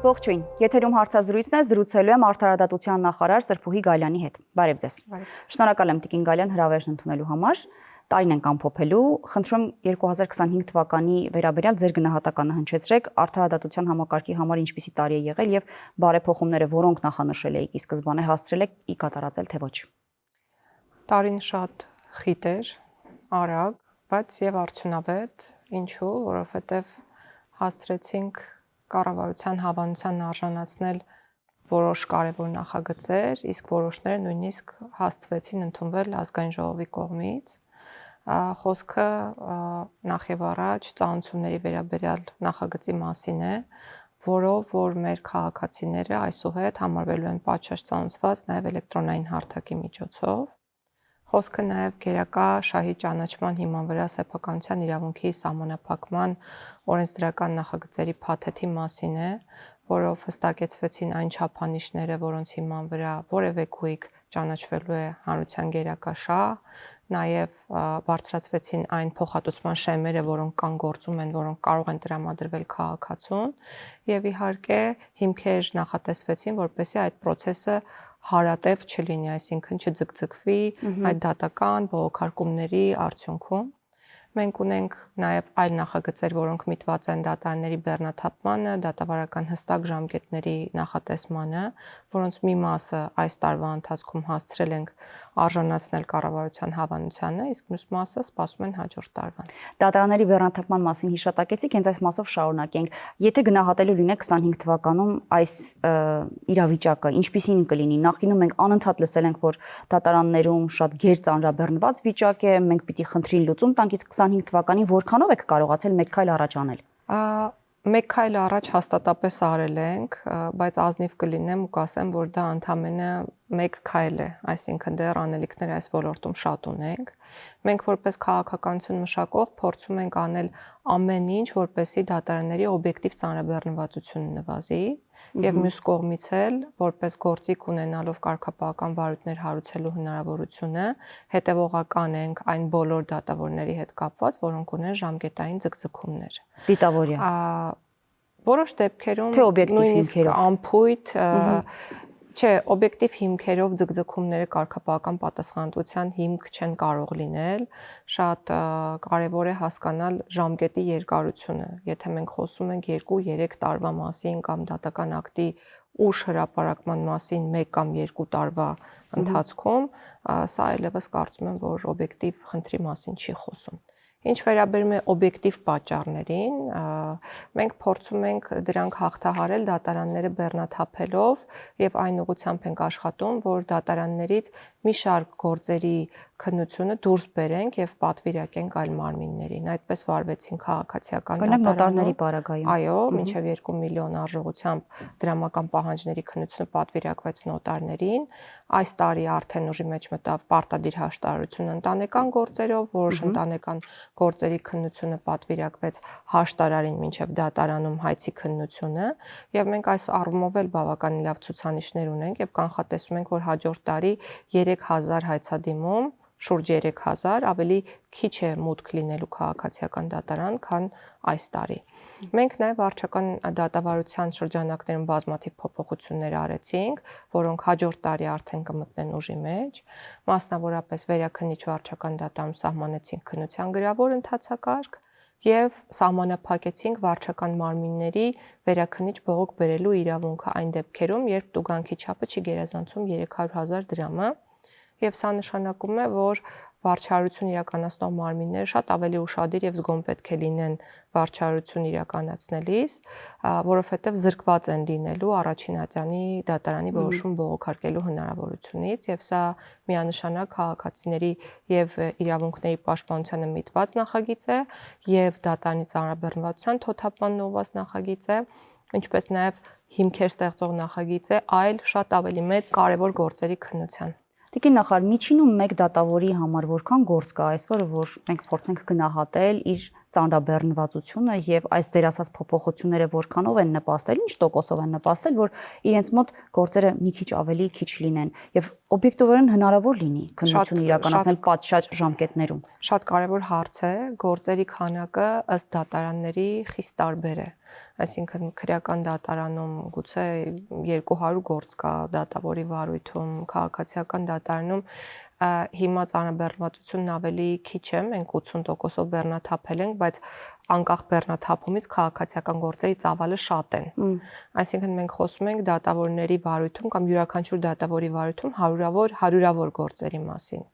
Ողջույն, եթերում հարցազրույցն է, զրուցելու եմ Արդարադատության նախարար Սրփուհի Գալյանի հետ։ Բարև ձեզ։ Շնորհակալ եմ Տիկին Գալյան հրավերն ընդունելու համար։ Տարին ենք ամփոփելու, խնդրում 2025 թվականի վերաբերյալ ձեր գնահատականը հնչեցրեք Արդարադատության համակարգի համար ինչպիսի տարի է եղել եւ բարեփոխումները, որոնք նախանշել եք ի սկզբանե հասցրել եք ի կատարածել թե ոչ։ Տարին շատ խիտ էր, արագ, բայց եւ արդյունավետ, ինչու, որովհետեւ հասցրեցինք կառավարության հավանության արժանացնել որոշ կարևոր նախագծեր, իսկ որոշները նույնիսկ հասցվեցին ընդունվել ազգային ժողովի կողմից։ Խոսքը նախ եւ առաջ ծանոթությունների վերաբերյալ նախագծի մասին է, որով որ մեր քաղաքացիները այսուհետ համարվելու են պատշաճ ծանոթված նաեւ էլեկտրոնային հարթակի միջոցով։ Խոսքը նաև գերակա շահի ճանաչման հիման վրա սեփականության իրավունքի սահմանափակման օրենսդրական նախագծերի փաթեթի մասին է, որով հստակեցվեցին այն չափանիշները, որոնց հիման վրա որևէ գույք ճանաչվելու է հանրության գերակա շահ, նաև բարձրացվեցին այն փոխհատուցման շեմերը, որոնք կան գործում են, որոնք կարող են տրամադրվել քաղաքացուն, եւ իհարկե հիմքեր նախատեսվեցին, որպեսզի այդ process-ը հարատև չլինի, այսինքն չձգձգվի այդ դատական բողոքարկումների արդյունքում։ Մենք ունենք նաև այլ նախագծեր, որոնք միտված են դատարանների բեռնաթափմանը, դատավարական հստակ ժամկետների նախատեսմանը, որոնց մի մասը այս տարվա ընթացքում հասցրել ենք արժանացնել կառավարության հավանությանը, իսկ մյուս մասը սպասում են հաջորդ տարվան։ Դատարանների բեռնաթափման մասին հիշատակեցիք, հենց այս մասով շարունակենք։ Եթե գնահատելու լինեք 25 թվականում այս իրավիճակը, ինչպիսին կլինի։ Նախկինում մենք անընդհատ լսել ենք, որ դատարաններում շատ գերծանրաբեռնված վիճակ է, մենք պիտի խնդրին լուծում տանք, իսկ 25 թվականին որքանով եք կարողացել մեկ քայլ առաջ անել։ Մեկ քայլ առաջ հաստատապես արել ենք, բայց ազնիվ կլինեմ ու կասեմ, որ դա ընդամենը մեկ քայլ է, այսինքն դեռ անելիքներ այս ոլորտում շատ ունենք։ Մենք որպես քաղաքականություն մշակող փորձում ենք անել ամեն ինչ, որպեսզի դատարանների օբյեկտիվ ծանրաբեռնվածությունը նվազի եւ մյուս կողմից էլ որպես գործիք ունենալով կարգապահական վարույթներ հարուցելու հնարավորությունը, հետեւողական ենք այն բոլոր դատավորների հետ կապված, որոնք ունեն ժամկետային ձգձգումներ։ Դիտավորյա։ Որոշ դեպքերում թե օբյեկտիվ հիմքերով անփույթ չէ, օբյեկտիվ հիմքերով ձգձգումները կարգապահական պատասխանատվության հիմք չեն կարող լինել, շատ կարևոր է հասկանալ ժամկետի երկարությունը, եթե մենք խոսում ենք 2-3 տարվա մասին կամ դատական ակտի ուշ հրապարակման մասին 1 կամ 2 տարվա ընթացքում, սա այլևս կարծում եմ, որ օբյեկտիվ խնդրի մասին չի խոսում։ Ինչ վերաբերում է օբյեկտիվ պատճառներին, մենք փորձում ենք դրանք հաղթահարել դատարանները բեռնաթափելով եւ այն ուղղությամբ ենք աշխատում, որ դատարաններից մի շարք գործերի քննությունը դուրս բերենք եւ պատվիրակենք այլ մարմիններին։ Այդպես վարվեցին քաղաքացիական նոտարների պարագայում։ Այո, մինչեւ 2 միլիոն արժողությամբ դրամական պահանջների քննությունը պատվիրակվեց նոտարներին։ Այս տարի արդեն ուժի մեջ մտավ պարտադիր հաշտարարություն ընտանեկան գործերով, որոշ ընտանեկան գործերի քննությունը պատվիրակվեց հաշտարարին մինչև դատարանում հայցի քննությունը եւ մենք այս առումով էլ բավական լավ ցուցանիշներ ունենք եւ կանխատեսում ենք, որ հաջորդ տարի 3000 հայցադիմում, շուրջ 3000 ավելի քիչ է մուտք լինելու քաղաքացիական դատարան, քան այս տարի։ Մենք նաեւ վարչական դատավարության շրջանակներում բազմաթիվ փոփոխություններ արեցինք, որոնք հաջորդ տարի արդեն կմտնեն ուժի մեջ, մասնավորապես վերաքննիչ վարչական դատարանում սահմանեցինք քննության գրավոր ընթացակարգ եւ սահմանափակեցինք վարչական մարմինների վերաքննիչ բողոք բերելու իրավունքը այն դեպքերում, երբ տուգանքի չափը չի գերազանցում 300,000 դրամը, եւ սա նշանակում է, որ վարչարություն իրականացնող մարմինները շատ ավելի ուշադիր եւ զգոն պետք է լինեն վարչարություն իրականացնելիս, որովհետեւ զրկված են լինելու առաջին ատյանի դատարանի որոշում բողոքարկելու հնարավորությունից եւ սա միանշանակ քաղաքացիների եւ իրավունքների պաշտպանությանը միտված նախագիծ է եւ դատարանի ծանրաբեռնվածության թոթափման ուղղված նախագիծ է, ինչպես նաեւ հիմքեր ստեղծող նախագիծ է այլ շատ ավելի մեծ կարևոր գործերի քննության։ Տիկին նախարար, միջինում մեկ դատավորի համար որքան գործ կա այսօր, որ մենք փորձենք գնահատել իր ծանրաբեռնվածությունը եւ այս ձեր ասած փոփոխությունները որքանով են նպաստել, ինչ տոկոսով են նպաստել, որ իրենց մոտ գործերը մի քիչ ավելի քիչ լինեն եւ օբյեկտիվորեն հնարավոր լինի քննություն իրականացնել պատշաճ ժամկետներում։ Շատ կարևոր հարց է, գործերի քանակը ըստ դատարանների խիստ տարբեր է։ Այսինքն քրեական դատարանում գուցե 200 գործ կա դատավորի վարույթում, քաղաքացիական դատարանում հիմա ծանրաբեռնվածությունն ավելի քիչ է, մենք 80%-ով բեռնաթափել ենք, բայց անկախ բեռնաթափումից քաղաքացիական գործերի ծավալը շատ են։ Այսինքն մենք խոսում ենք դատավորների վարույթում կամ յուրաքանչյուր դատավորի վարույթում հարյուրավոր գործերի մասին։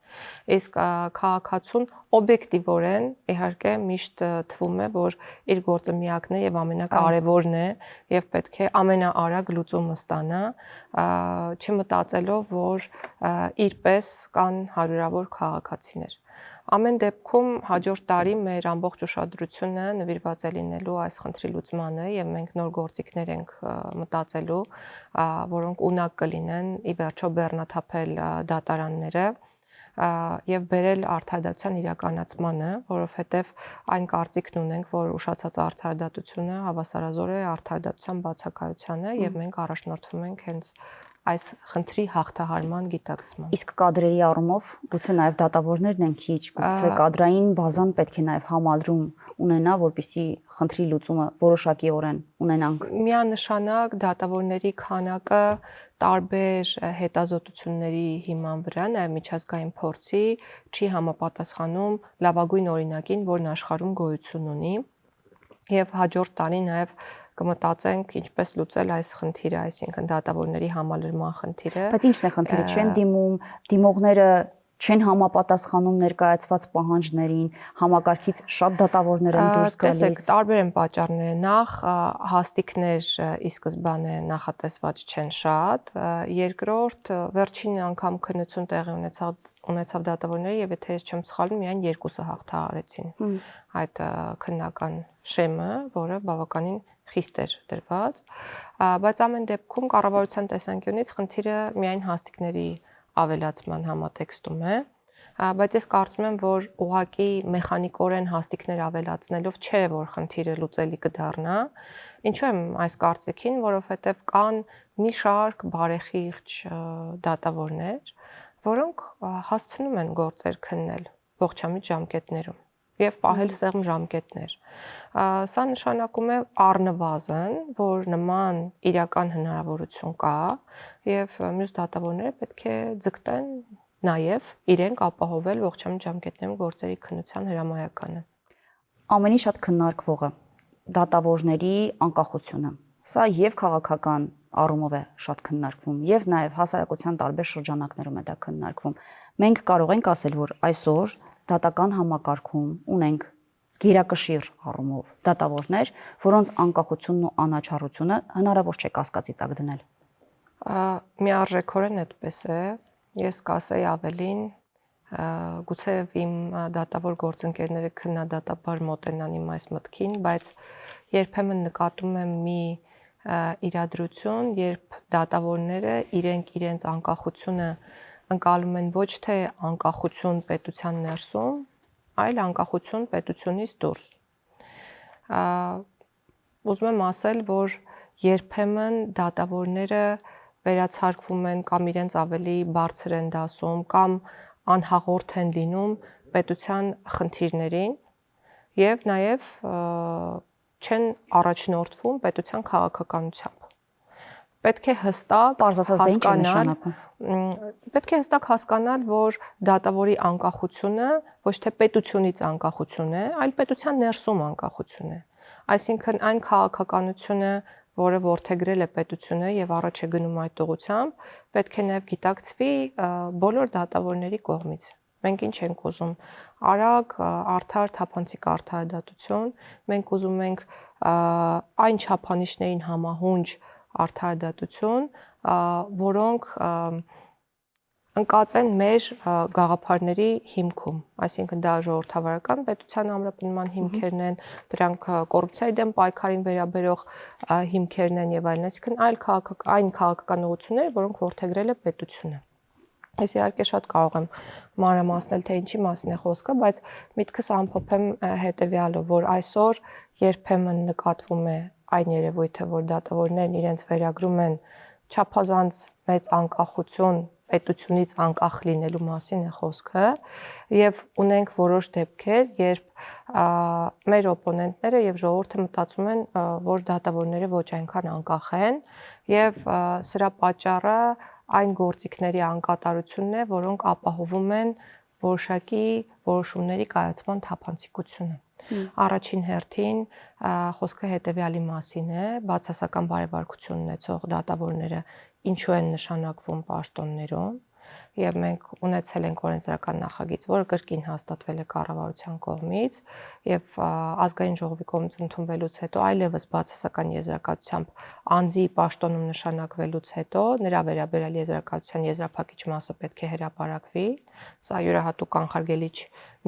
Իսկ քաղաքացուն օբյեկտիվորեն իհարկե միշտ թվում է, որ իր գործը միակն է եւ ամենակարևորն է եւ պետք է ամենաարագ լուծումը ստանա, չմտածելով, որ իրպես կան հարյուրավոր քաղաքացիներ։ Ամեն դեպքում հաջորդ տարի մեր ամբողջ ուշադրությունը նվիրված է լինելու այս խնդրի լուծմանը եւ մենք նոր գործիքներ ենք մտածելու, որոնք ունակ կլինեն ի վերջո բեռնաթափել դատարանները եւ բերել արդարադատության իրականացմանը, որովհետեւ այն կարծիքն ունենք, որ ուշացած արդարադատությունը հավասարազոր է արդարադատության բացակայությանը եւ մենք առաջնորդվում ենք հենց այս խնդրի հաղթահարման գիտակցման։ Իսկ կադրերի առումով գուցե նաև դատավորներն են քիչ, գուցե կադրային բազան պետք է նաև համալրում ունենա, որպեսզի խնդրի լուծումը որոշակիորեն ունենանք։ Միանշանակ դատավորների քանակը տարբեր հետազոտությունների հիման վրա, նաև միջազգային փորձի չի համապատասխանում լավագույն օրինակին, որն աշխարհում գոյություն ունի, եւ հաջորդ տարի նաև կմտածենք ինչպես լուծել այս խնդիրը, այսինքն դատավորների համալրման խնդիրը։ Բայց ի՞նչն է խնդիրը, չեն դիմում, դիմողները չեն համապատասխանում ներկայացված պահանջներին, համակարգից շատ դատավորներ են դուրս գալիս։ Տեսեք, տարբեր են պատճառները։ Նախ հաստիկներ ի սկզբանե նախատեսված չեն շատ, երկրորդ վերջին անգամ քննություն տեղի ունեցավ դատավորների եւ եթե ես չեմ սխալվում, միայն 2-ը հաղթահարեցին այդ քննական շեմը, որը բավականին խիստ էր դրված, բայց ամեն դեպքում կառավարության տեսանկյունից խնդիրը միայն հաստիկների ավելացման համատեքստում է, բայց ես կարծում եմ, որ ուղղակի մեխանիկորեն հաստիկներ ավելացնելով չէ, որ խնդիրը լուծելի կդառնա։ Ինչու եմ այս կարծիքին, որովհետև կան մի շարք բարեխիղճ դատավորներ, որոնք հասցնում են գործեր քննել ողջամիտ ժամկետներում եւ պահել սեղմ ժամկետներ։ Սա նշանակում է առնվազն, որ նման իրական հնարավորություն կա եւ մյուս դատավորները պետք է ձգտեն նաեւ իրենք ապահովել ողջամիտ ժամկետներում գործերի քննության հրամայականը։ Ամենից շատ քննարկվողը դատավորների անկախությունը։ Սա եւ քաղաքական առումով է շատ քննարկվում եւ նաեւ հասարակության տարբեր շրջանակներում է դա քննարկվում։ Մենք կարող ենք ասել, որ այսօր դատական համակարգում ունենք գերակշիռ առումով դատավորներ, որոնց անկախությունն ու անաչառությունը հնարավոր չէ կասկածի տակ դնել։ Միարժեքորեն այդպես է։ Ես կասեի ավելին, գուցե իմ դատավոր գործընկերները քննադատաբար մոտենան իմ այս մտքին, բայց երբեմն նկատում եմ մի իրադրություն, երբ դատավորները իրենց անկախությունը ընկալում են ոչ թե անկախություն պետության ներսում, այլ անկախություն պետությունից դուրս։ Ուզում եմ ասել, որ երբեմն դատավորները վերացարկվում են կամ իրենց ավելի բարձր են դասում կամ անհաղորդ են լինում պետության խնդիրներին եւ նաեւ չեն առաջնորդվում պետության քաղաքականությամբ։ Պետք է հստակ հասկանալ, որ դատավորի անկախությունը ոչ թե պետությունից անկախություն է, այլ պետության ներսում անկախություն է։ Այսինքն այն քաղաքականությունը, որը որդեգրել է պետությունը եւ առաջ է գնում այդ ուղղությամբ, պետք է նաեւ գիտակցվի բոլոր դատավորների կողմից։ Մենք ինչ ենք ուզում, արագ, արդար, թափանցիկ արդարադատություն, մենք ուզում ենք այն չափանիշներին համահունչ արդարադատություն, որոնք ընկած են մեր գաղափարների հիմքում, այսինքն դա ժողովրդավարական պետության ամրապնդման հիմքերն են, դրանք կոռուպցիայի դեմ պայքարին վերաբերող հիմքերն են եւ այլն, այսինքն այն քաղաքական ուղղությունները, որոնք որդեգրել է պետությունը։ Ես իհարկե շատ կարող եմ մանրամասնել, թե ինչի մասին է խոսքը, բայց միտքս ամփոփեմ հետեւյալով, որ այսօր երբեմն նկատվում է այն երևույթը, որ դատավորներն իրենց վերագրում են չափազանց մեծ անկախություն, պետությունից անկախ լինելու մասին է խոսքը, եւ ունենք որոշ դեպքեր, երբ մեր օպոնենտները եւ ժողովուրդը մտածում են, որ դատավորները ոչ այնքան անկախ են, եւ սրա պատճառը այն գործիքների անկատարությունն է, որոնք ապահովում են որոշակի որոշումների կայացման թափանցիկությունը։ Առաջին հերթին խոսքը հետևյալի մասին է, բացասական բարեվարկություն ունեցող դատավորները ինչու են նշանակվում պաշտոններում, եւ մենք ունեցել ենք օրենսդրական նախագիծ, որը կրկին հաստատվել է կառավարության կողմից եւ ազգային ժողովի կողմից ընդունվելուց հետո այլևս բացասական եզրակացությամբ անձի պաշտոնում նշանակվելուց հետո նրա վերաբերյալ եզրակացության եզրափակիչ մասը պետք է հրապարակվի։ Սա յուրահատուկ կանխարգելիչ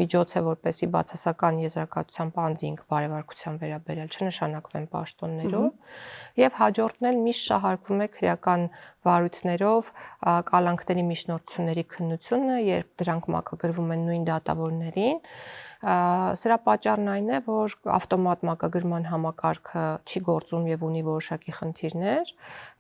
միջոց է, որպեսզի բացասական եզրակացությամբ անձինք բարեվարկության վերաբերյալ չնշանակվեն պաշտոններում եւ հաջորդն էլ միշտ շահարկվում է քրեական վարույթներով կալանքների միջնորդությունների քննությունը, երբ դրանք մակագրվում են նույն դատավորներին, սրա պատճառն այն է, որ ավտոմատ մակագրման համակարգը չի գործում եւ ունի որոշակի խնդիրներ,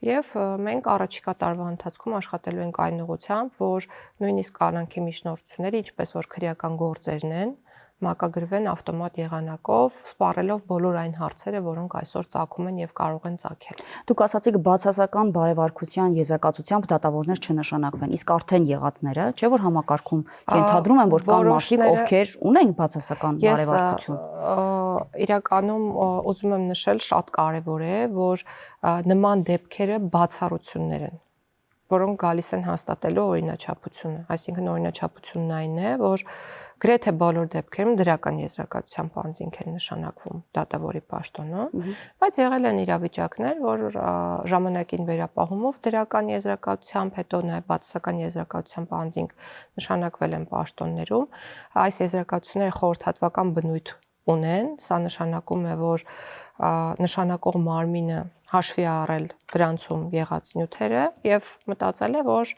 եւ մենք առաջիկա տարվա ընթացքում աշխատելու ենք այն ուղղությամբ, որ նույնիսկ կալանքի միջնորդությունները, ինչպես որ քրեական գործերն են, մակագրվեն ավտոմատ եղանակով, սպառելով բոլոր այն հարցերը, որոնք այսօր ծագում են եւ կարող են ծագել։ Դուք ասացիք բացասական բարեվարկության եզրակացությամբ դատավորներ չնշանակվեն, իսկ արդեն եղածները, չէ՞ որ համակարգում ենթադրում են, որ կան մարդիկ, ովքեր ունեն բացասական բարեվարկություն։ Իրականում ուզում եմ նշել, շատ կարեւոր է, որ նման դեպքերը բացառություններ են, որոնք գալիս են հաստատելու օրինաչափությունը, այսինքն օրինաչափությունն այն է, որ գրեթե բոլոր դեպքերում դրական եզրակացությամբ անձինք են նշանակվում դատավորի պաշտոնում, բայց եղել են իրավիճակներ, որ ժամանակին վերապահումով դրական եզրակացությամբ, հետո նաև բացասական եզրակացությամբ անձինք նշանակվել են պաշտոններում, այս եզրակացությունները խորհրդատվական բնույթ ունեն, սա նշանակում է, որ նշանակող մարմինը հաշվի առել դրանցում եղած նյութերը եւ մտածել է, որ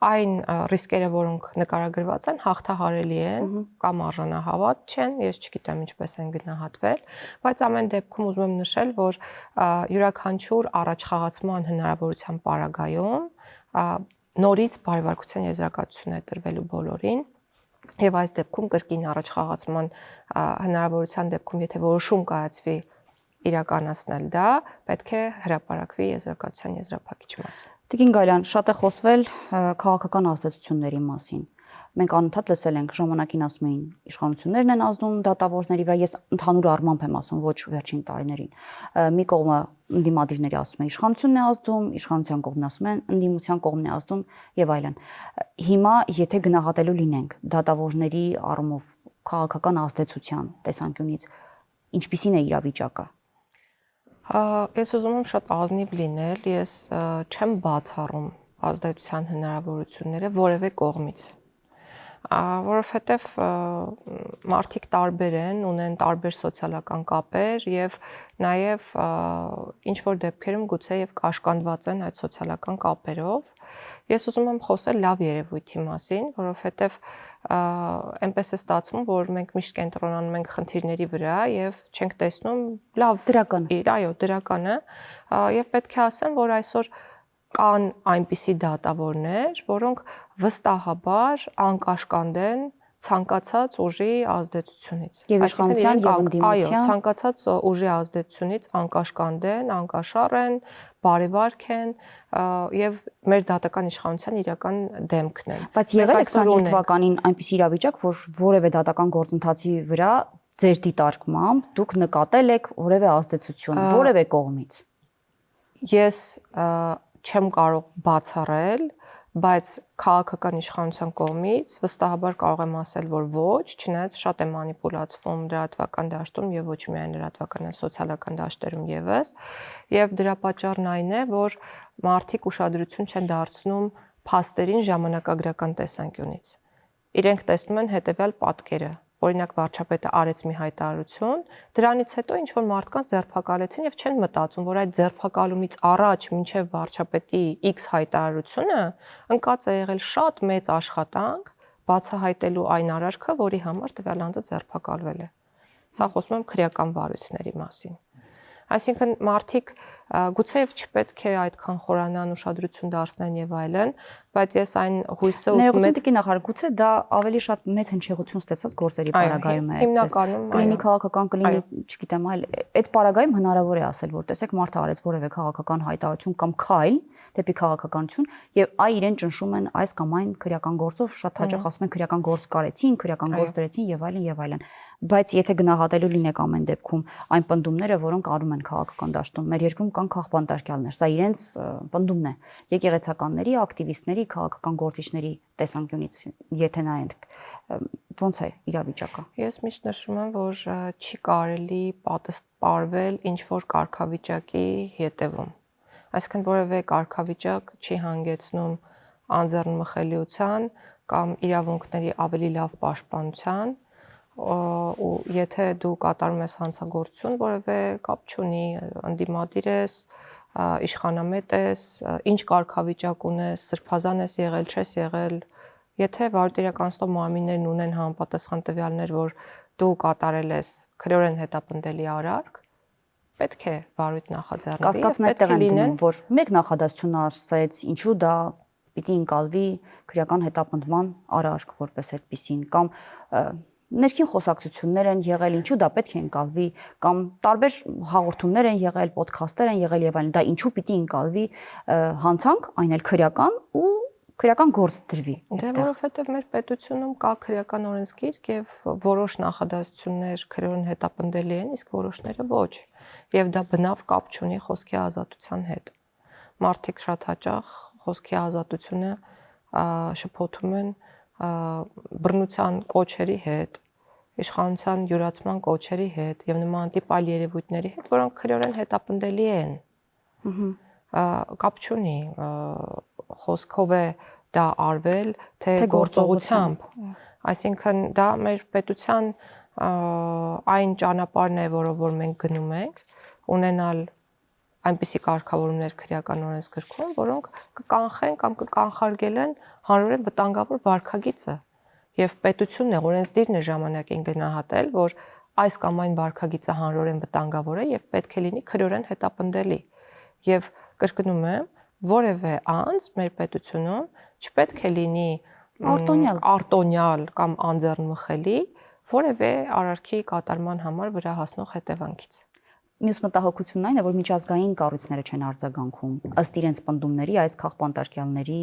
այն ռիսկերը, որոնք նկարագրված են, հաղթահարելի են կամ արժանահավատ չեն, ես չգիտեմ ինչպես են գնահատվել, բայց ամեն դեպքում ուզում եմ նշել, որ յուրաքանչյուր առաջխաղացման հնարավորության պարագայում նորից բարեվարկության եզրակացություն է տրվելու բոլորին։ Եվ այս դեպքում կրկին առաջխաղացման հնարավորության դեպքում, եթե որոշում կայացվի իրականացնել դա, պետք է հրապարակվի եզրակացության եզրափակիչ մասը։ Տիկին Գալյան, շատ է խոսվել քաղաքական ազդեցությունների մասին։ Մենք անընդհատ լսել ենք ժամանակին ասում էին իշխանություններն են ազդում դատավորների վրա, ես ընդհանուր առմամբ եմ ասում, ոչ վերջին տարիներին։ Մի կողմը ընդդիմադիրների ասում է իշխանությունն է ազդում, իշխանության կողմն ասում են ընդդիմության կողմն է ազդում եւ այլն։ Հիմա եթե գնահատելու լինենք դատավորների առումով քաղաքական ազդեցության տեսանկյունից, ինչպիսին է իրավիճակը։ Ես ուզում եմ շատ ազնիվ լինել, ես չեմ բացառում ազդեցության հնարավորությունները որևէ կողմից, որովհետև մարդիկ տարբեր են, ունեն տարբեր սոցիալական կապեր եւ նաեւ ինչ որ դեպքերում գուցե եւ կաշկանդված են այդ սոցիալական կապերով։ Ես ուզում եմ խոսել լավ երևույթի մասին, որովհետև այնպես է ստացվում, որ մենք միշտ կենտրոնանում ենք խնդիրների վրա եւ չենք տեսնում լավ դրական։ Այո, դրականը, եւ պետք է ասեմ, որ այսօր կան այնպիսի դատավորներ, որոնք վստահաբար անկաշկանդ են ցանկացած ուժի ազդեցությունից։ Եվ իշխանության եւ ընդդիմության։ Այո, ցանկացած ուժի ազդեցությունից անկաշկանդ են, անկաշառ են, բարեվարք են եւ մեր դատական իշխանության իրական դեմքն են։ Բայց եղել է 25 թվականին այնպիսի իրավիճակ, որ որևէ դատական գործընթացի վրա ձեր դիտարկմամբ դուք նկատել եք որևէ ազդեցություն, որևէ կողմից։ Ես չեմ կարող բացառել, բայց քաղաքական իշխանության կողմից վստահաբար կարող եմ ասել, որ ոչ, չնայած շատ է մանիպուլացվում լրատվական դաշտում եւ ոչ միայն լրատվական, այլ սոցիալական դաշտերում եւս, եւ դրա պատճառն այն է, որ մարդիկ ուշադրություն չեն դարձնում փաստերին ժամանակագրական տեսանկյունից։ Իրենք տեսնում են հետեւյալ պատկերը, օրինակ վարչապետը արեց մի հայտարարություն, դրանից հետո ինչ որ մարդկանց ձերբակալեցին եւ չեն մտածում, որ այդ ձերբակալումից առաջ մինչեւ վարչապետի X հայտարարությունը ընկած է եղել շատ մեծ աշխատանք բացահայտելու այն արարքը, որի համար տվյալ անձը ձերբակալվել է։ Սա խոսում եմ քրեական վարույթների մասին։ Այսինքն մարդիկ գուցեև չպետք է այդքան խորանան, ուշադրություն դարձնեն եւ այլն, բայց ես այն հույսը ու մեծ տիկին նախարար, գուցե դա ավելի շատ մեծ հնչեղություն ստացած գործերի պարագայում է։ Հիմնականում կլինի քաղաքական, կլինի, չգիտեմ, այլ այդ պարագայում հնարավոր է ասել, որ տեսեք մարդը արեց որևէ քաղաքական հայտարարություն կամ քայլ դեպի քաղաքականություն եւ այ իրեն ճնշում են այս կամ այն քրեական գործով, շատ հաճախ ասում են քրեական գործ կարեցին, քրեական գործ դրեցին եւ այլն եւ այլն։ Բայց եթե գնահատելու լինեք ամեն դեպքում այն պնդումները, որոնք արում են քաղաքական դաշտում, մեր երկրում կան քաղբանտարկյալներ, սա իրենց պնդումն է, եկեղեցականների, ակտիվիստների, քաղաքական գործիչների տեսանկյունից, եթե նայենք, ո՞նց է իրավիճակը։ Ես միշտ նշում եմ, որ չի կարելի պատասխանվել ինչ որ կարգավիճակի հետևում։ Այսինքն որևէ կարգավիճակ չի հանգեցնում անձեռնմխելիության կամ իրավունքների ավելի լավ պաշտպանության, ու եթե դու կատարում ես հանցագործություն, որևէ կապ չունի, ընդդիմադիր ես, իշխանամետ ես, ինչ կարգավիճակ ունես, սրբազան ես եղել, չես եղել, եթե վարդիրականստով մարմիններն ունեն համապատասխան տվյալներ, որ դու կատարել ես քրեորեն հետապնդելի արարք, պետք է վարույթ նախաձեռնվի։ Կասկածն այդտեղ են դնում, որ մեկ նախադասություն ասեց, ինչու դա պիտի ընկալվի քրեական հետապնդման արարք որպես այդպիսին, կամ ներքին խոսակցություններ են եղել, ինչու դա պետք է ընկալվի, կամ տարբեր հաղորդումներ են եղել, ոդքասթեր են եղել եւ այլն, դա ինչու պիտի ընկալվի հանցանք, այն էլ քրեական ու քրեական գործ դրվի։ Դե որովհետեւ մեր պետությունում կա քրեական օրենսգիրք եւ որոշ նախադասություններ քրեորեն հետապնդելի են, իսկ որոշները ոչ, եւ դա բնավ կապ չունի խոսքի ազատության հետ։ Մարդիկ շատ հաճախ խոսքի ազատությունը շփոթում են բռնության կոչերի հետ, իշխանության յուրացման կոչերի հետ եւ նման տիպ այլ երևույթների հետ, որոնք քրեորեն հետապնդելի են։ Կապ չունի խոսքով է դա արվել, թե գործողությամբ։ Այսինքն դա մեր պետության այն ճանապարհն է, որով որ մենք գնում ենք, ունենալ այնպիսի կարգավորումներ քրեական օրենսգրքում, որոնք կկանխեն կամ կկանխարգելեն հանրորեն վտանգավոր վարքագիծը։ Եվ պետությունն է, օրենսդիրն է ժամանակին գնահատել, որ այս կամ այն վարքագիծը հանրորեն վտանգավոր է եւ պետք է լինի քրեորեն հետապնդելի։ Եվ կրկնում եմ, որևէ անձ մեր պետությունում չպետք է լինի արտոնյալ կամ անձեռնմխելի որևէ արարքի կատարման համար վրա հասնող հետևանքից։ Մյուս մտահոգությունն այն է, որ միջազգային կառույցները չեն արձագանքում ըստ իրենց պնդումների այս քաղբանտարկյալների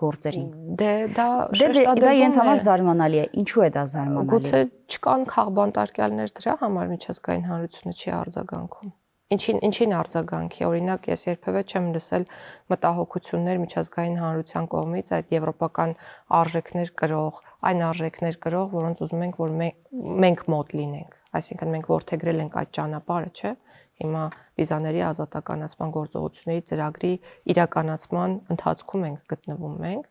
գործերին։ Դա իրենց համար զարմանալի է։ Ինչու է դա զարմանալի։ Գուցե չկան քաղբանտարկյալներ դրա համար միջազգային հանրությունը չի արձագանքում։ Ինչին արձագանքի, օրինակ ես երբևէ չեմ լսել մտահոգություններ միջազգային հանրության կողմից այդ եվրոպական արժեքներ կրող, այն արժեքներ կրող, որոնց ուզում ենք, որ մենք մոտ լինենք։ Այսինքն մենք որդեգրել ենք այդ ճանապարհը, չէ՞։ Հիմա վիզաների ազատականացման գործողությունների ծրագրի իրականացման ընթացքում ենք գտնվում մենք,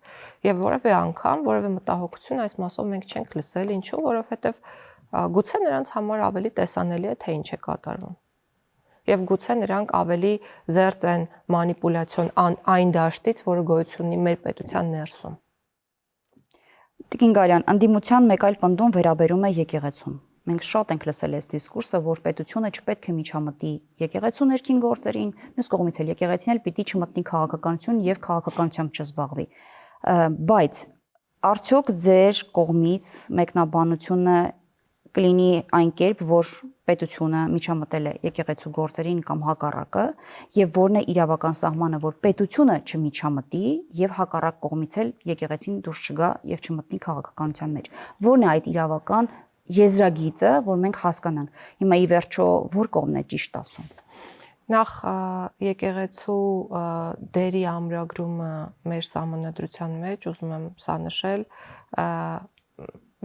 եւ որևէ անգամ որևէ մտահոգություն այս մասով մենք չենք լսել, ինչու, որովհետեւ գուցե նրանց համար ավելի տեսանելի է, թե ինչ է կատարվում։ Եվ գուցե նրանք ավելի զերծ են մանիպուլյացիոն այն դաշտից, որը գոյություն ունի մեր պետության ներսում։ Տիկին Գալյան, ընդդիմության մեկ այլ պնդում վերաբերում է եկեղեցուն։ Մենք շատ ենք լսել այս դիսկուրսը, որ պետությունը չպետք է միջամտի եկեղեցու ներքին գործերին, մյուս կողմից էլ եկեղեցին էլ պիտի չմտնի քաղաքականություն եւ քաղաքականությամբ չզբաղվի։ Բայց արդյոք ձեր կողմից մեկնաբանությունը կլինի այն կերպ, որ պետությունը միջամտել է եկեղեցու գործերին կամ հակառակը, եւ որն է իրավական սահմանը, որ պետությունը չմիջամտի եւ հակառակ կողմից էլ եկեղեցին դուրս չգա եւ չմտնի քաղաքականության մեջ։ Որն է այդ իրավական եզրագիծը, որ մենք հասկանանք։ Հիմա ի վերջո որ կողմն է ճիշտ ասում։ Նախ եկեղեցու դերի ամրագրումը մեր սահմանադրության մեջ, ուզում եմ սա նշել,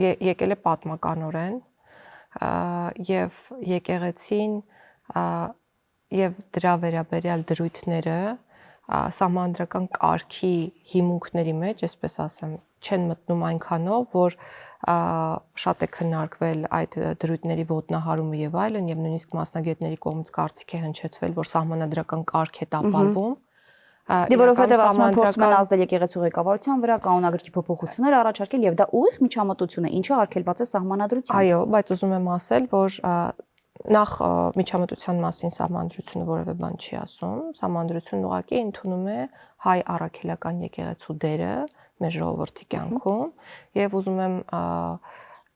եկել է պատմականորեն եւ եկեղեցին եւ դրա վերաբերյալ դրույթները սահմանադրական կարգի հիմունքների մեջ, այսպես ասեմ, չեն մտնում այնքանով, որ շատ է քննարկվել այդ դրույթների ոտնահարումը եւ այլն, եւ նույնիսկ մասնագետների կողմից կարծիք է հնչեցվել, որ սահմանադրական կարգ է տապալվում։ Դե որովհետև ասում են փորձում են ազդել եկեղեցու ղեկավարության վրա, կանոնագրքի փոփոխություններ առաջարկել եւ դա ուղիղ միջամտություն է, ինչը արգելված է սահմանադրությամբ։ Այո, բայց ուզում եմ ասել, որ նախ միջամտության մասին սահմանադրությունը որևէ բան չի ասում, սահմանադրությունն ուղղակի ընդունում է հայ առաքելական եկեղեցու դերը մեր ժողովրդի կյանքում եւ ուզում եմ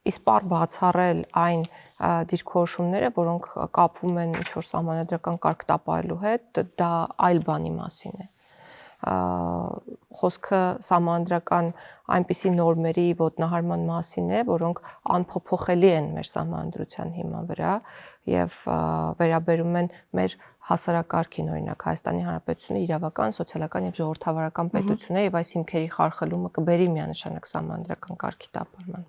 իսպառ բացառել այն դիրքորոշումները, որոնք կապվում են ինչ-որ սահմանադրական կարգ տապալելու հետ, դա այլ բանի մասին է։ Խոսքը սահմանադրական այնպիսի նորմերի ոտնահարման մասին է, որոնք անփոփոխելի են մեր սահմանադրության հիման վրա եւ վերաբերում են մեր հասարակարգին, օրինակ Հայաստանի Հանրապետությունը իրավական, սոցիալական եւ ժողովրդավարական պետություն է եւ այս հիմքերի խարխլումը կբերի միանշանակ սահմանադրական կարգի տապալման։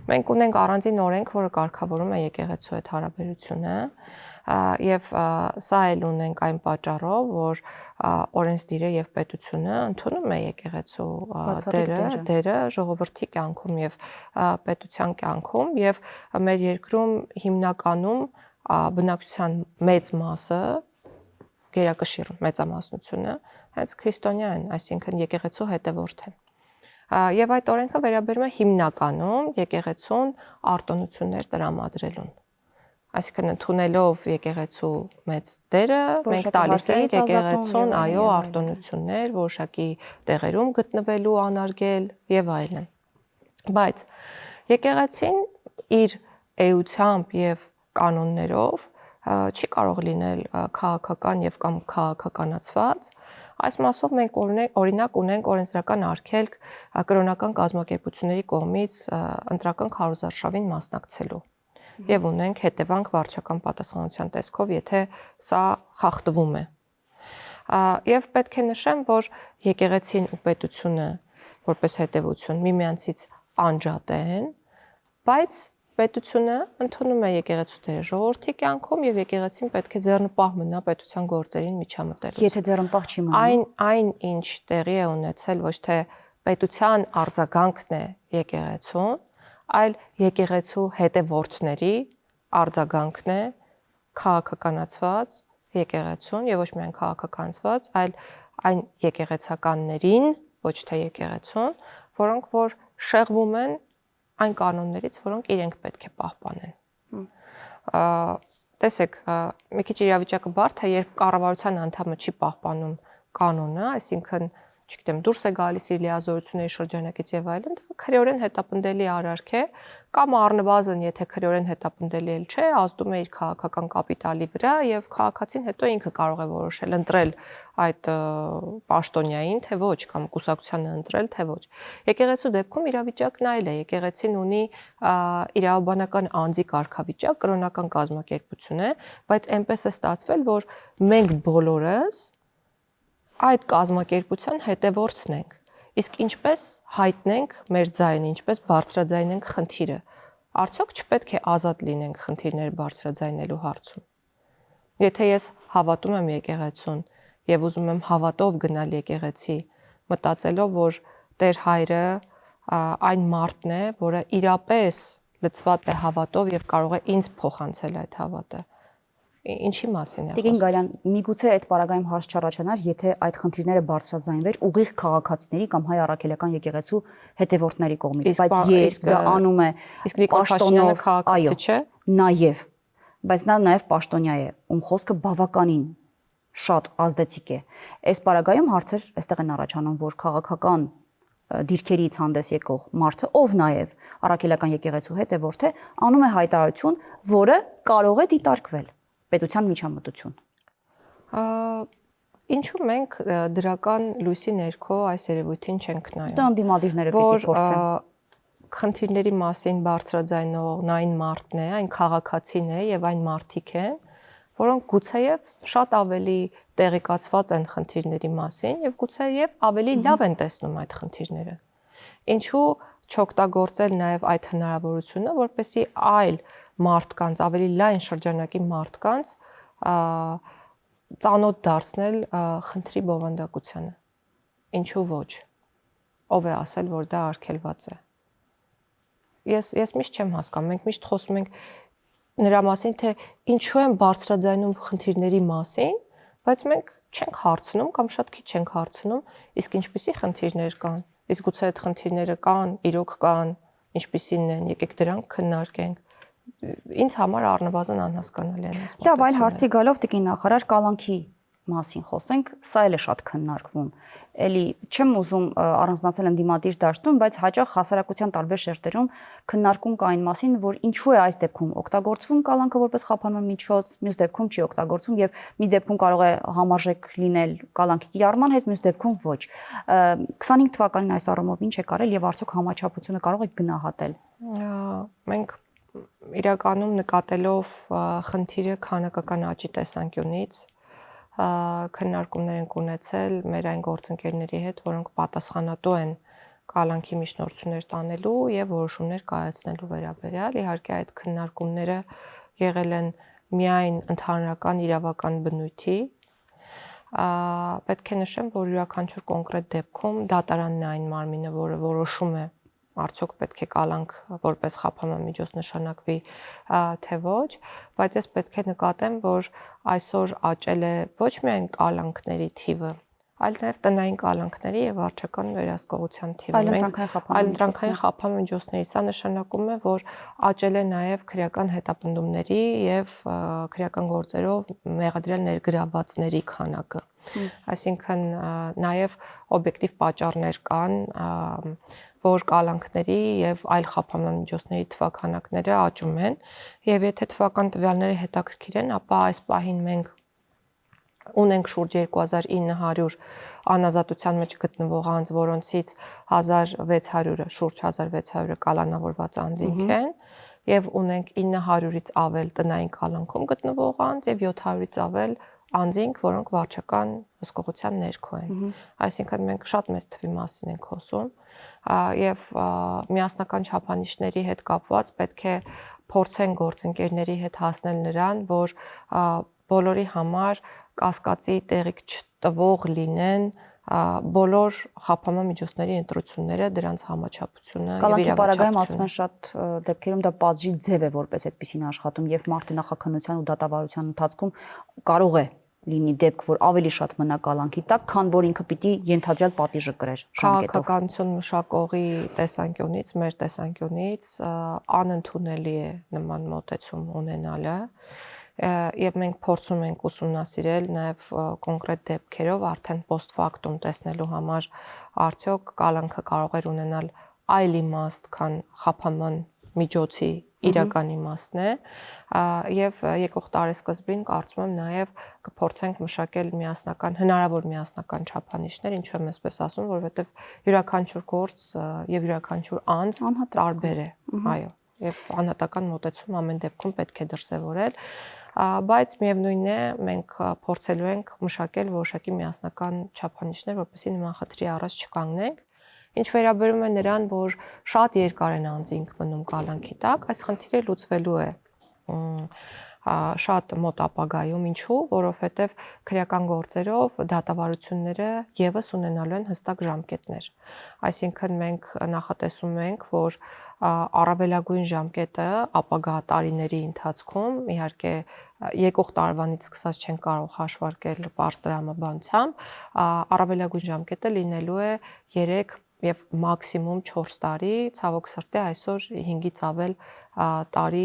Մենք ունենք առանձին օրենք, որը կարգավորում է եկեղեցու հետ հարաբերությունը եւ սա էլ ունենք այն պատճառով, որ օրենսդիրը եւ պետությունը ընդունում է եկեղեցու դերը ժողովրդի կյանքում եւ պետության կյանքում եւ մեր երկրում հիմնականում բնակչության մեծ մասը գերակշիռ մեծամասնությունը հենց քրիստոնյա են, այսինքն եկեղեցու հետևորդ են։ Եվ այդ օրենքը վերաբերում է հիմնականում եկեղեցուն արտոնություններ տրամադրելուն։ Այսինքն ընդունելով եկեղեցու մեծ դերը, մենք տալիս ենք եկեղեցուն, այո, արտոնություններ, որոշակի տեղերում գտնվելու, անարգել եւ այլն։ Բայց եկեղեցին իր էությամբ եւ կանոններով չի կարող լինել քաղաքական եւ կամ քաղաքականացված։ Այս մասով մենք օրինակ ունենք օրենսդրական արգելք կրոնական կազմակերպությունների կողմից ընտրական քարոզարշավին մասնակցելու եւ ունենք հետևանք վարչական պատասխանատվության տեսքով, եթե սա խախտվում է։ Եվ պետք է նշեմ, որ եկեղեցին ու պետությունը որպես հետևություն միմյանցից անջատ են, բայց պետությունը ընդունում է եկեղեցու դերը ժողովրդի կյանքում եւ եկեղեցին պետք է ձեռնպահ մնա պետության գործերին միջամտելուց։ Եթե ձեռնպահ չի մնում, այն ինչ տեղի է ունեցել ոչ թե պետության արձագանքն է եկեղեցուն, այլ եկեղեցու հետևորդների արձագանքն է քաղաքականացված եկեղեցուն եւ ոչ միայն քաղաքականացված, այլ այն եկեղեցականներին, ոչ թե եկեղեցուն, որոնք որ շեղվում են այն կանոններից, որոնք իրենք պետք է պահպանեն։ Տեսեք, մի քիչ իրավիճակը բարդ է, երբ կառավարության անդամը չի պահպանում կանոնը, այսինքն, չգիտեմ, դուրս է գալիս իր լիազորությունների շրջանակից եւ այլն, դա քրեորեն հետապնդելի արարք է, կամ առնվազն, եթե քրեորեն հետապնդելի էլ չէ, ազդում է իր քաղաքական կապիտալի վրա եւ քաղաքացին հետո ինքը կարող է որոշել ընտրել այդ պաշտոնյային, թե ոչ, կամ կուսակցությանը ընտրել, թե ոչ։ Եկեղեցու դեպքում իրավիճակն այլ է, եկեղեցին ունի իրավաբանական անձի կարգավիճակ, կրոնական կազմակերպություն է, բայց այնպես է ստացվել, որ մենք բոլորս այդ կազմակերպության հետևորդն ենք։ Իսկ ինչպես հայտնենք մեր ձայնը, ինչպես բարձրաձայնենք խնդիրը։ Արդյոք չպետք է ազատ լինենք խնդիրներ բարձրաձայնելու հարցում։ Եթե ես հավատում եմ եկեղեցուն եւ ուզում եմ հավատով գնալ եկեղեցի, մտածելով, որ Տեր Հայրը այն մարդն է, որը իրապես լցված է հավատով եւ կարող է ինձ փոխանցել այդ հավատը։ Ինչի մասին է խոսքը։ Տիկին Գալյան, միգուցե այդ պարագայում հարց չառաջանար, եթե այդ խնդիրները բարձրաձայնվեր ուղիղ քաղաքացիների կամ հայ առաքելական եկեղեցու հետևորդների կողմից, բայց երբ դա անում է պաշտոնով, այո, չէ, նաև, բայց նա նաև պաշտոնյա է, ում խոսքը բավականին շատ ազդեցիկ է։ Այս պարագայում հարցեր այստեղ են առաջանում, որ քաղաքական դիրքերից հանդես եկող մարդը, ով նաև առաքելական եկեղեցու հետևորդ է, անում է հայտարարություն, որը կարող է դիտարկվել պետության միջամտություն։ Ինչու մենք դրական լույսի ներքո այս երևույթին չենք նայում։ Դա անդիմադիրները պիտի փորձեն։ Խնդիրների մասին բարձրաձայնողն այն մարդն է, այն քաղաքացին է եւ այն մարդիկ են, որոնք գուցեև շատ ավելի տեղեկացված են խնդիրների մասին եւ գուցեև ավելի լավ են տեսնում այդ խնդիրները։ Ինչու չօգտագործել նաեւ այդ հնարավորությունը, որպեսզի այլ մարդկանց, ավելի լայն շրջանակի մարդկանց ծանոթ դարձնել խնդրի բովանդակությանը։ Ինչու ոչ։ ով է ասել, որ դա արգելված է։ Ես միշտ չեմ հասկանում, մենք միշտ խոսում ենք նրա մասին, թե ինչու են բարձրաձայնում խնդիրների մասին, բայց մենք չենք հարցնում կամ շատ քիչ ենք հարցնում, իսկ ինչպիսի խնդիրներ կան։ Իսկ գուցե այդ խնդիրները կան, իրոք կան, ինչպիսին են, եկեք դրանք քննարկենք։ Ինձ համար առնվազն անհասկանալի է այս։ Լավ, այլ հարցի գալով տիկին նախարար կալանքի մասին խոսենք, սա էլ է շատ քննարկվում։ Էլի չեմ ուզում առանձնացնել ընդդիմադիր դաշտում, բայց հաճախ հասարակության տարբեր շերտերում քննարկում կա այն մասին, որ ինչու է այս դեպքում օգտագործվում կալանքը որպես խափանման միջոց, մյուս դեպքում չի օգտագործվում եւ մի դեպքում կարող է համարժեք լինել կալանքի կիրառման հետ, մյուս դեպքում ոչ։ 25 թվականին այս առումով ինչ է կարել եւ արդյոք համաչափությունը կարող է գնահատել։ Մենք իրականում նկատելով խնդիրը քանակական աճի տեսանկյունից քննարկումներ ենք ունեցել մեր այն գործընկերների հետ, որոնք պատասխանատու են կալանքի միջնորդություններ տանելու եւ որոշումներ կայացնելու վերաբերյալ։ Իհարկե այդ քննարկումները եղել են միայն ընդհանրական իրավական բնույթի։ Պետք է նշեմ, որ յուրաքանչյուր կոնկրետ դեպքում դատարանն է այն մարմինը, որը որոշում է արդյոք պետք է կալանք որպես խափանման միջոց նշանակվի թե ոչ, բայց ես պետք է նկատեմ, որ այսօր աճել է ոչ միայն կալանքների թիվը, այլ նաև տնային կալանքների եւ վարչական վերահսկողության թիվը։ Այլընտրանքային խափանման միջոցների սա նշանակում է, որ աճել է նաև քրեական հետապնդումների եւ քրեական գործերով մեղադրել ներգրավվածների քանակը։ Այսինքն նաև օբյեկտիվ պատճառներ կան, որ կալանքների եւ այլ խափանման միջոցների թվաքանակները աճում են, եւ եթե թվական տվյալները հետաքրքիր են, ապա այս պահին մենք ունենք շուրջ 2900 անազատության մեջ գտնվող անձ, որոնցից 1600-ը, շուրջ 1600-ը կալանավորված անձինք են, եւ ունենք 900-ից ավել տնային կալանքում գտնվող անձ եւ 700-ից ավել անձինք, որոնք վարչական հսկողության ներքո են։ Այսինքն մենք շատ մեծ թվի մասին ենք խոսում եւ միասնական չափանիշների հետ կապված պետք է փորձեն գործընկերների հետ հասնել նրան, որ բոլորի համար կասկածի տեղիք չտվող լինեն բոլոր խափանման միջոցների ընտրությունները, դրանց համաչափությունը եւ իրավաչափությունը։ Կալանքի պարագայում ասում են շատ դեպքերում դա պատժի ձև է որպես այդպեսին աշխատում եւ մարդի նախաքննության ու դատավարության ընթացքում կարող է լինի դեպք, որ ավելի շատ մնա կալանքի տակ, քան որ ինքը պիտի ենթադրյալ պատիժը կրեր ժամկետով։ Քաղաքականություն մշակողի տեսանկյունից, մեր տեսանկյունից անընդունելի է նման մոտեցում ունենալը եւ մենք փորձում ենք ուսումնասիրել նաեւ կոնկրետ դեպքերով արդեն post factum տեսնելու համար արդյոք կալանքը կարող է ունենալ այլ իմաստ, քան խափանման միջոցի իրական իմաստն է եւ եկող տարեսկզբին կարծում եմ նաեւ կփորձենք մշակել հնարավոր միասնական չափանիշներ, ինչու եմ այսպես ասում, որովհետեւ յուրաքանչյուր գործ եւ յուրաքանչյուր անձ տարբեր է, այո, եւ անհատական մոտեցում ամեն դեպքում պետք է դրսեւորել, բայց միևնույնն է մենք փորձելու ենք մշակել որոշակի միասնական չափանիշներ, որպեսզի նման խնդրի առաջ չկանգնենք։ Ինչ վերաբերում է նրան, որ շատ երկար են անձինք մնում կալանքի տակ, այս խնդիրը լուծվելու է շատ մոտ ապագայում, ինչու, որովհետև քրեական գործերով դատավարությունները եւս ունենալու են հստակ ժամկետներ։ Այսինքն մենք նախատեսում ենք, որ առավելագույն ժամկետը ապագա տարիների ընթացքում, իհարկե եկող տարվանից սկսած չեն կարող հաշվարկել պարզ դրամաբանությամբ, առավելագույն ժամկետը լինելու է 3 եւ մաքսիմում 4 տարի, ցավոք սրտի այսօր 5-ից ավել տարի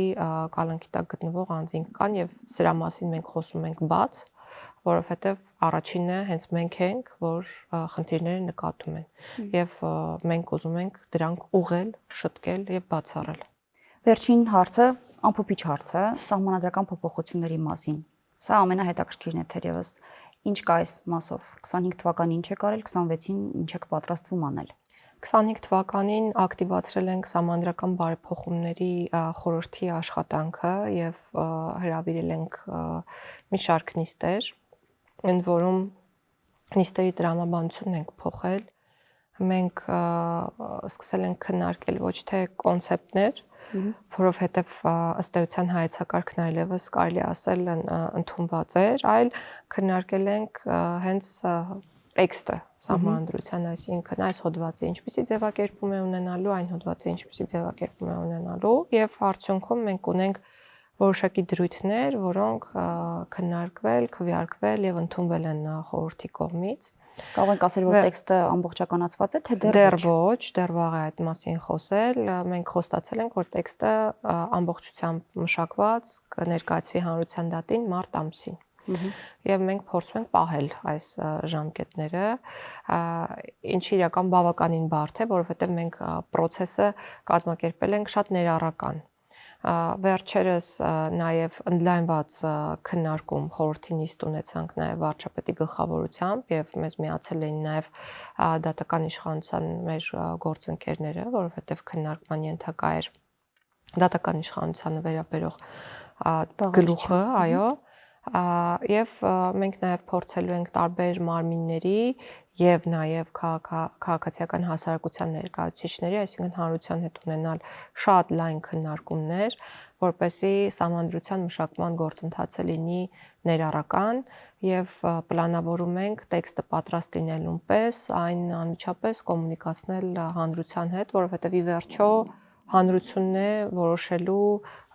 կալանքի տակ գտնվող անձինք կան եւ սրա մասին մենք խոսում ենք բաց, որովհետեւ առաջինը հենց մենք ենք, որ խնդիրները նկատում են եւ մենք ուզում ենք դրանք ուղղել, շտկել եւ բացառել։ Վերջին հարցը, ամփոփիչ հարցը, սահմանադրական փոփոխությունների մասին։ Սա ամենահետաքրքիրն է թերևս։ Ինչ կա այս մասով։ 25 թվականին ինչ է կարել, 26-ին ինչ եք պատրաստվում անել։ 25 թվականին ակտիվացրել ենք սահմանադրական բարեփոխումների խորհրդի աշխատանքը եւ հրավիրել ենք մի շարք նիստեր, ընդ որում նիստերի տրամաբանությունն ենք փոխել։ Մենք սկսել ենք քննարկել ոչ թե կոնցեպտներ, որովհետև ըստ էության հայեցակարգն այլևս կարելի ասել ընդունված էր, այլ քննարկել ենք հենց տեքստը սահմանադրության, այսինքն այս հոդվածը ինչպիսի ձևակերպում է ունենալու, այն հոդվածը ինչպիսի ձևակերպում է ունենալու եւ արդյունքում մենք ունենք որոշակի դրույթներ, որոնք քննարկվել, քվեարկվել եւ ընդունվել են խորհրդի կողմից։ Կարող ենք ասել, որ տեքստը ամբողջականացված է, թե դեռ ոչ, դեռ վաղ է այդ մասին խոսել։ Մենք խոստացել ենք, որ տեքստը ամբողջությամբ մշակված կներկայացվի հանրության դատին մարտ ամսին։ Եվ մենք փորձում ենք պահել այս ժամկետները, ինչը իրական բավականին բարդ է, որովհետև մենք process-ը կազմակերպել ենք շատ ներառական։ Վերջերս նաև ընդլայնված քննարկում խորհրդի նիստ ունեցանք նաև վարչապետի գլխավորությամբ եւ մեզ միացել էին նաև դատական իշխանության մեր գործընկերները, որովհետև քննարկման ենթակա էր դատական իշխանությանը վերաբերող գլուխը, այո, եւ մենք նաև փորձելու ենք տարբեր մարմինների եւ նաև քաղաքացիական հասարակության ներկայացուցիչների, այսինքն հանրության հետ ունենալ շատ լայն քննարկումներ, որպեսզի սահմանադրության մշակման գործընթացը լինի ներառական եւ պլանավորում ենք տեքստը պատրաստ լինելուն պես այն անմիջապես կոմունիկացնել հանրության հետ, որովհետեւ ի վերջո հանրությունն է որոշելու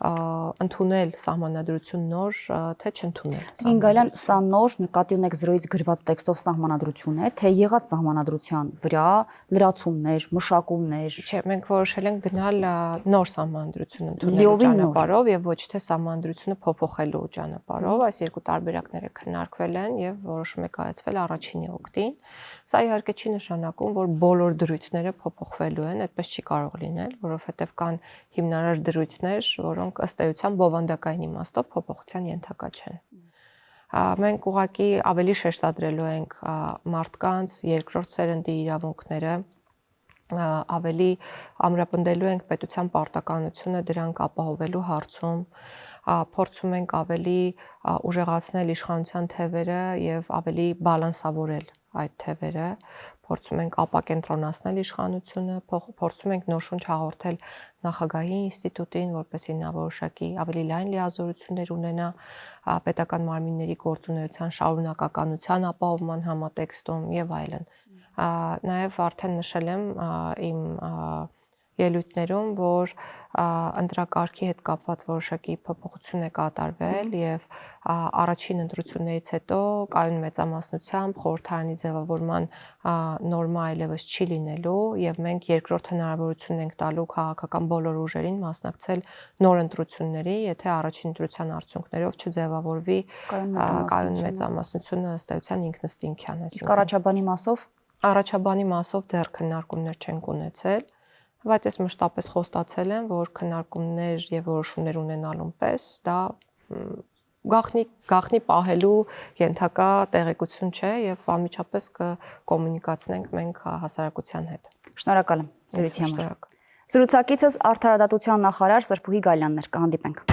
ընդունել սահմանադրություն նոր, թե չընդունել։ Ինգալյան, սա նոր նկատի ունեք 0-ից գրված տեքստով սահմանադրություն է, թե եղած սահմանադրության վրա լրացումներ, մշակումներ։ Չէ, մենք որոշել ենք գնալ նոր սահմանադրություն ընդունելու ճանապարհով եւ ոչ թե սահմանադրությունը փոփոխելու ճանապարհով, այս երկու տարբերակները քննարկվել են եւ որոշում է կայացվել առաջինի օգտին։ Սա իհարկե չի նշանակում, որ բոլոր դրույթները փոփոխվելու են, այդպես չի կարող լինել, որովհետեւ կան հիմնարար դրույթներ, որոնք ըստ էության բովանդակային իմաստով փոփոխության ենթակա չեն։ Մենք ուղղակի ավելի շեշտադրելու ենք մարդկանց երկրորդ սերնդի իրավունքները, ավելի ամրապնդելու ենք պետության պարտականությունը դրանք ապահովելու հարցում, փորձում ենք ավելի ուժեղացնել իշխանության թևերը եւ ավելի բալանսավորել այդ թևերը, փորձում ենք ապակենտրոնացնել իշխանությունը, փորձում ենք նոր շունչ հաղորդել նախագահի ինստիտուտին, որպեսզի նա որոշակի ավելի լայն լիազորություններ ունենա պետական մարմինների գործունեության շարունակականության ապահովման համատեքստում եւ այլն։ Նաեւ արդեն նշել եմ իմ ելույթներում, որ ընտրակարգի հետ կապված որոշակի փոփոխություն է կատարվել եւ առաջին ընտրություններից հետո կայուն մեծամասնությամբ խորհրդարանի ձևավորման նորմա այլևս չի լինելու եւ մենք երկրորդ հնարավորություն ենք տալու քաղաքական բոլոր ուժերին մասնակցել նոր ընտրությունների, եթե առաջին ընտրության արդյունքներով չձևավորվի կայուն մեծամասնությունը ըստ էության ինքնըստինքյան, այսինքն առաջաբանի մասով դեռ քննարկումներ չենք ունեցել, բայց ես մշտապես խոստացել եմ, որ քննարկումներ եւ որոշումներ ունենալուն պես դա գաղտնի պահելու ենթակա տեղեկություն չէ եւ անմիջապես կկոմունիկացնենք մենք հասարակության հետ։ Շնորհակալ եմ զրույցի համար։ Զրուցակիցս արդարադատության նախարար Սրփուհի Գալյանն էր, կհանդիպենք։